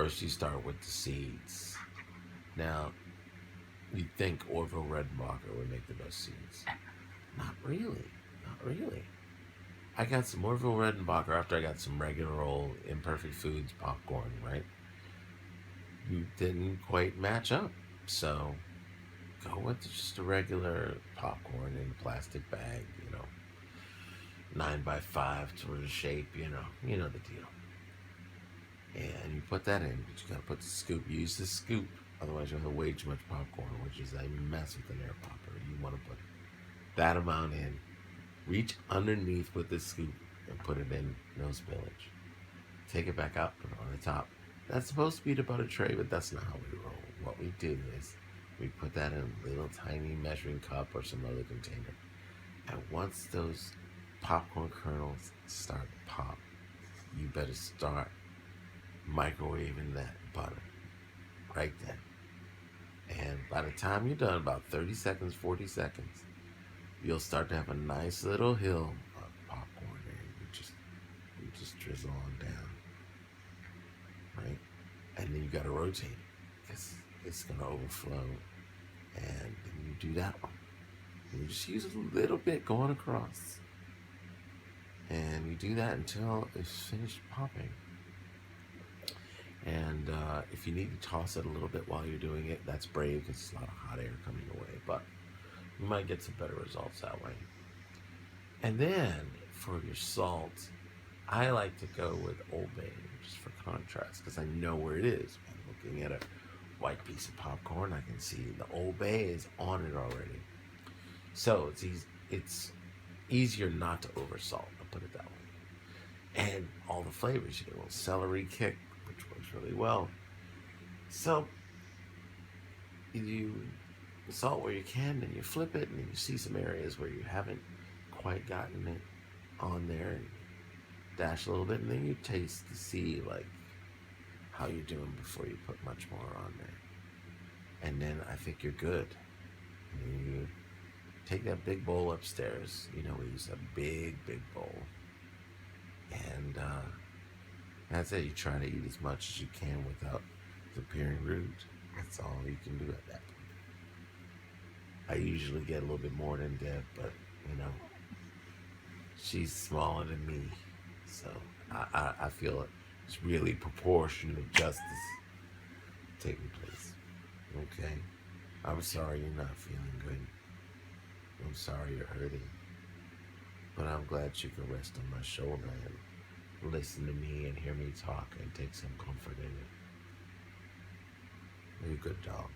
first you start with the seeds. Now, you'd think Orville Redenbacher would make the best seeds. Not really. Not really. I got some Orville Redenbacher after I got some regular old Imperfect Foods popcorn, right? You didn't quite match up. So go with just a regular popcorn in a plastic bag, 9x5 sort of shape, you know the deal. And you put that in, but you gotta put the scoop. Use the scoop, otherwise you'll have way too much popcorn, which is a mess with an air popper. You want to put that amount in. Reach underneath with the scoop and put it in, no spillage. Take it back out, put it on the top. That's supposed to be the butter tray, but that's not how we roll. What we do is we put that in a little tiny measuring cup or some other container. And once those popcorn kernels start to pop, you better start microwaving that butter right then. And by the time you're done, about 30 seconds, 40 seconds, you'll start to have a nice little hill of popcorn there. You just drizzle on down, right? And then you gotta rotate it because it's gonna overflow. And then you do that one. And you just use a little bit going across. And you do that until it's finished popping. And if you need to toss it a little bit while you're doing it, that's brave because there's a lot of hot air coming away. But you might get some better results that way. And then for your salt, I like to go with Old Bay just for contrast because I know where it is. I'm looking at a white piece of popcorn, I can see the Old Bay is on it already. So it's easier not to oversalt, I'll put it that way. And all the flavors, you get a little celery kick, which works really well. So you salt where you can, and you flip it, and you see some areas where you haven't quite gotten it on there, and dash a little bit, and then you taste to see like how you're doing before you put much more on there. And then I think you're good. And you take that big bowl upstairs. We use a big bowl. And that's it. You try to eat as much as you can without appearing rude. That's all you can do at that point. I usually get a little bit more than Deb, but she's smaller than me, so I feel it's really proportionate justice taking place. Okay, I'm sorry you're not feeling good. I'm sorry you're hurting, but I'm glad you can rest on my shoulder and listen to me and hear me talk and take some comfort in it. You're a good dog.